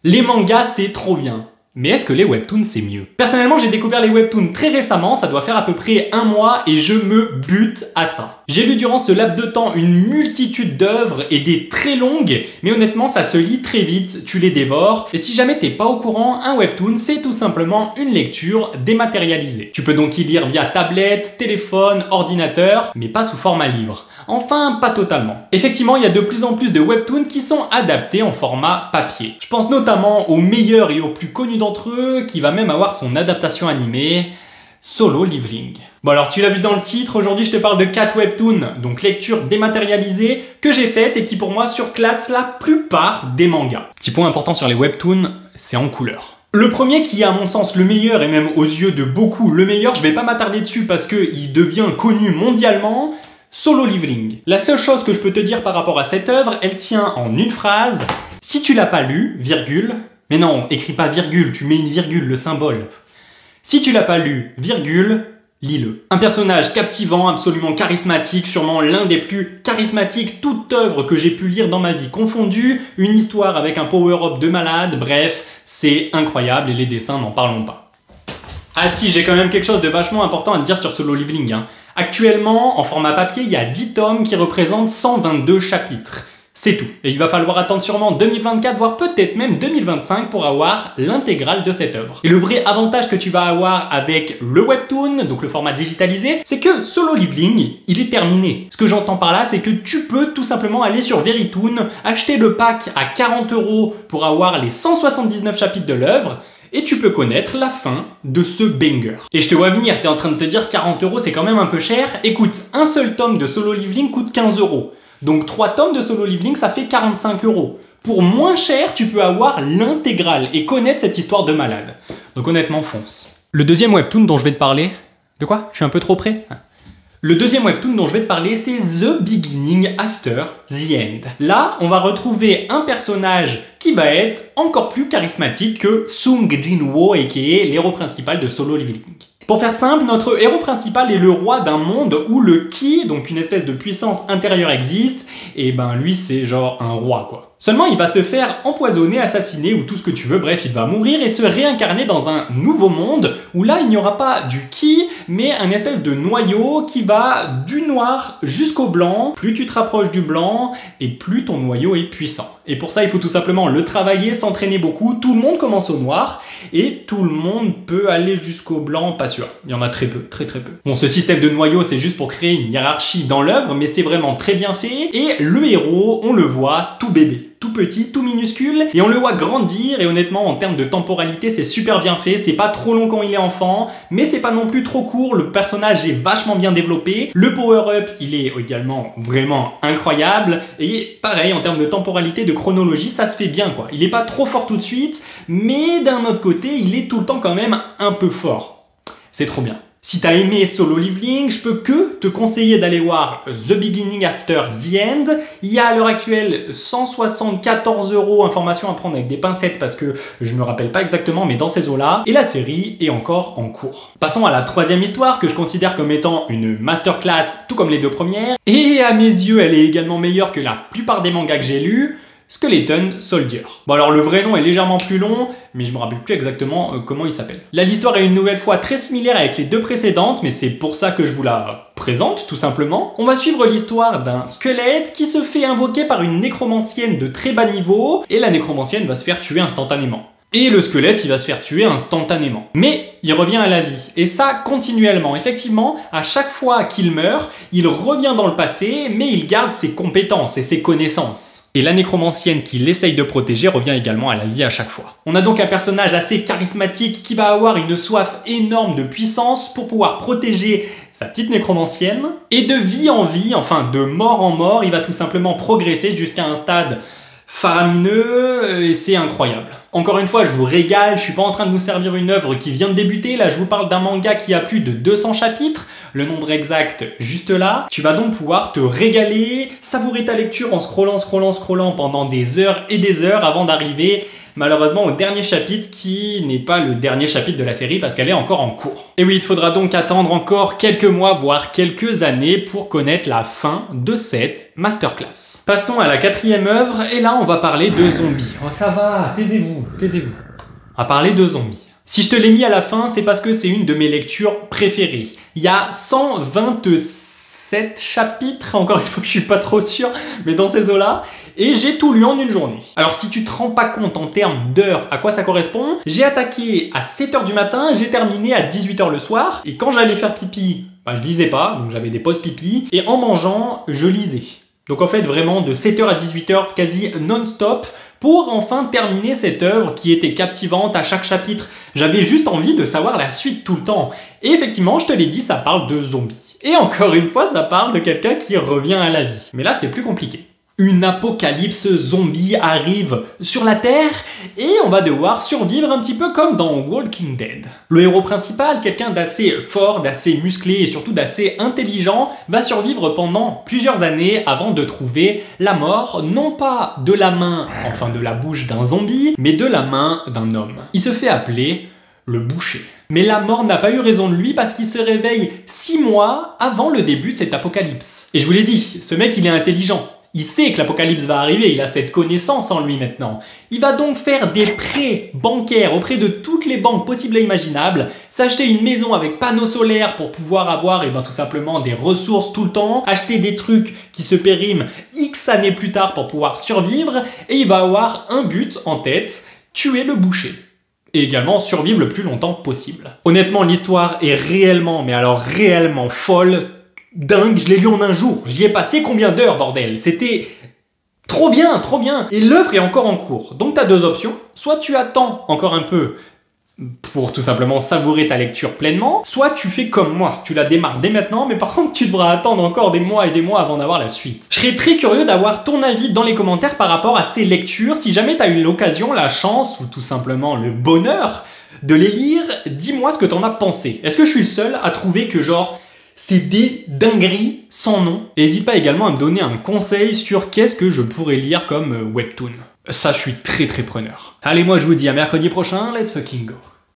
Les mangas, c'est trop bien. Mais est-ce que les webtoons c'est mieux? Personnellement, j'ai découvert les webtoons très récemment, ça doit faire à peu près un mois et je me bute à ça. J'ai lu durant ce laps de temps une multitude d'œuvres et des très longues, mais honnêtement ça se lit très vite, tu les dévores. Et si jamais t'es pas au courant, un webtoon c'est tout simplement une lecture dématérialisée. Tu peux donc y lire via tablette, téléphone, ordinateur, mais pas sous format livre. Enfin, pas totalement. Effectivement, il y a de plus en plus de webtoons qui sont adaptés en format papier. Je pense notamment au meilleur et au plus connu d'entre eux, qui va même avoir son adaptation animée, Solo Leveling. Bon alors tu l'as vu dans le titre, aujourd'hui je te parle de 4 webtoons, donc lecture dématérialisée, que j'ai faite et qui pour moi surclasse la plupart des mangas. Petit point important sur les webtoons, c'est en couleur. Le premier qui est à mon sens le meilleur et même aux yeux de beaucoup le meilleur, je vais pas m'attarder dessus parce qu'il devient connu mondialement, Solo Leveling. La seule chose que je peux te dire par rapport à cette œuvre, elle tient en une phrase. Si tu l'as pas lu, virgule, mais non, écris pas virgule, tu mets une virgule, le symbole. Si tu l'as pas lu, virgule, lis-le. Un personnage captivant, absolument charismatique, sûrement l'un des plus charismatiques, toute œuvre que j'ai pu lire dans ma vie confondue, une histoire avec un power-up de malade, bref, c'est incroyable et les dessins n'en parlons pas. Ah si, j'ai quand même quelque chose de vachement important à te dire sur Solo Leveling. Actuellement, en format papier, il y a 10 tomes qui représentent 122 chapitres. C'est tout. Et il va falloir attendre sûrement 2024, voire peut-être même 2025 pour avoir l'intégrale de cette œuvre. Et le vrai avantage que tu vas avoir avec le webtoon, donc le format digitalisé, c'est que Solo Leveling, il est terminé. Ce que j'entends par là, c'est que tu peux tout simplement aller sur Verytoon, acheter le pack à 40 € pour avoir les 179 chapitres de l'œuvre, et tu peux connaître la fin de ce banger. Et je te vois venir, t'es en train de te dire 40 € c'est quand même un peu cher. Écoute, un seul tome de Solo Leveling coûte 15 €. Donc 3 tomes de Solo Leveling, ça fait 45 €. Pour moins cher, tu peux avoir l'intégrale et connaître cette histoire de malade. Donc honnêtement, fonce. Le deuxième webtoon dont je vais te parler... De quoi? Je suis un peu trop près? Le deuxième webtoon dont je vais te parler, c'est The Beginning After the End. Là, on va retrouver un personnage qui va être encore plus charismatique que Sung Jin-woo, aka l'héros principal de Solo Leveling. Pour faire simple, notre héros principal est le roi d'un monde où le Ki, donc une espèce de puissance intérieure existe, et ben lui c'est genre un roi quoi. Seulement il va se faire empoisonner, assassiner ou tout ce que tu veux, bref il va mourir et se réincarner dans un nouveau monde où là il n'y aura pas du Ki, mais un espèce de noyau qui va du noir jusqu'au blanc. Plus tu te rapproches du blanc et plus ton noyau est puissant. Et pour ça il faut tout simplement le travailler, s'entraîner beaucoup, tout le monde commence au noir et tout le monde peut aller jusqu'au blanc, pas sûr. Il y en a très peu, très peu. Bon, ce système de noyau, c'est juste pour créer une hiérarchie dans l'œuvre, mais c'est vraiment très bien fait. Et le héros, on le voit tout bébé, tout petit, tout minuscule, et on le voit grandir, et honnêtement, en termes de temporalité, c'est super bien fait. C'est pas trop long quand il est enfant, mais c'est pas non plus trop court. Le personnage est vachement bien développé. Le power-up, il est également vraiment incroyable. Et pareil, en termes de temporalité, de chronologie, ça se fait bien, quoi. Il est pas trop fort tout de suite, mais d'un autre côté, il est tout le temps quand même un peu fort. C'est trop bien. Si t'as aimé Solo Leveling, je peux que te conseiller d'aller voir The Beginning After the End. Il y a à l'heure actuelle 174 €, information à prendre avec des pincettes parce que je me rappelle pas exactement, mais dans ces eaux-là. Et la série est encore en cours. Passons à la troisième histoire que je considère comme étant une masterclass, tout comme les deux premières. Et à mes yeux, elle est également meilleure que la plupart des mangas que j'ai lus. Skeleton Soldier. Bon alors le vrai nom est légèrement plus long, mais je me rappelle plus exactement comment il s'appelle. Là l'histoire est une nouvelle fois très similaire avec les deux précédentes, mais c'est pour ça que je vous la présente tout simplement. On va suivre l'histoire d'un squelette qui se fait invoquer par une nécromancienne de très bas niveau, et la nécromancienne va se faire tuer instantanément. Et le squelette, il va se faire tuer instantanément. Mais il revient à la vie. Et ça, continuellement. Effectivement, à chaque fois qu'il meurt, il revient dans le passé, mais il garde ses compétences et ses connaissances. Et la nécromancienne qu'il essaye de protéger revient également à la vie à chaque fois. On a donc un personnage assez charismatique qui va avoir une soif énorme de puissance pour pouvoir protéger sa petite nécromancienne. Et de vie en vie, enfin de mort en mort, il va tout simplement progresser jusqu'à un stade faramineux et c'est incroyable. Encore une fois, je vous régale, je suis pas en train de vous servir une œuvre qui vient de débuter, là je vous parle d'un manga qui a plus de 200 chapitres, le nombre exact juste là. Tu vas donc pouvoir te régaler, savourer ta lecture en scrollant pendant des heures et des heures avant d'arriver malheureusement au dernier chapitre qui n'est pas le dernier chapitre de la série parce qu'elle est encore en cours. Et oui, il faudra donc attendre encore quelques mois, voire quelques années pour connaître la fin de cette masterclass. Passons à la 4e œuvre, et là on va parler de zombies. Oh ça va, taisez-vous, taisez-vous. On va parler de zombies. Si je te l'ai mis à la fin, c'est parce que c'est une de mes lectures préférées. Il y a 127 chapitres, encore une fois que je suis pas trop sûr, mais dans ces eaux-là, et j'ai tout lu en une journée. Alors si tu te rends pas compte en termes d'heures à quoi ça correspond, j'ai attaqué à 7h du matin, j'ai terminé à 18h le soir, et quand j'allais faire pipi, je lisais pas, donc j'avais des pauses pipi, et en mangeant, je lisais. Donc en fait vraiment de 7h à 18h quasi non-stop, pour enfin terminer cette œuvre qui était captivante à chaque chapitre. J'avais juste envie de savoir la suite tout le temps. Et effectivement, je te l'ai dit, ça parle de zombies. Et encore une fois, ça parle de quelqu'un qui revient à la vie. Mais là, c'est plus compliqué. Une apocalypse zombie arrive sur la Terre et on va devoir survivre un petit peu comme dans Walking Dead. Le héros principal, quelqu'un d'assez fort, d'assez musclé et surtout d'assez intelligent, va survivre pendant plusieurs années avant de trouver la mort, non pas de la main, enfin de la bouche d'un zombie, mais de la main d'un homme. Il se fait appeler le boucher. Mais la mort n'a pas eu raison de lui parce qu'il se réveille 6 mois avant le début de cette apocalypse. Et je vous l'ai dit, ce mec il est intelligent. Il sait que l'apocalypse va arriver, il a cette connaissance en lui maintenant. Il va donc faire des prêts bancaires auprès de toutes les banques possibles et imaginables, s'acheter une maison avec panneaux solaires pour pouvoir avoir tout simplement des ressources tout le temps, acheter des trucs qui se périment X années plus tard pour pouvoir survivre, et il va avoir un but en tête, tuer le boucher. Et également survivre le plus longtemps possible. Honnêtement, l'histoire est réellement, mais alors réellement folle, dingue, je l'ai lu en un jour. J'y ai passé combien d'heures, bordel? C'était trop bien, trop bien. Et l'œuvre est encore en cours. Donc t'as deux options. Soit tu attends encore un peu pour tout simplement savourer ta lecture pleinement, soit tu fais comme moi, tu la démarres dès maintenant, mais par contre tu devras attendre encore des mois et des mois avant d'avoir la suite. Je serais très curieux d'avoir ton avis dans les commentaires par rapport à ces lectures. Si jamais t'as eu l'occasion, la chance ou tout simplement le bonheur de les lire, dis-moi ce que t'en as pensé. Est-ce que je suis le seul à trouver que genre c'est des dingueries sans nom? N'hésite pas également à me donner un conseil sur qu'est-ce que je pourrais lire comme webtoon. Ça, je suis très preneur. Allez, moi je vous dis à mercredi prochain, let's fucking go.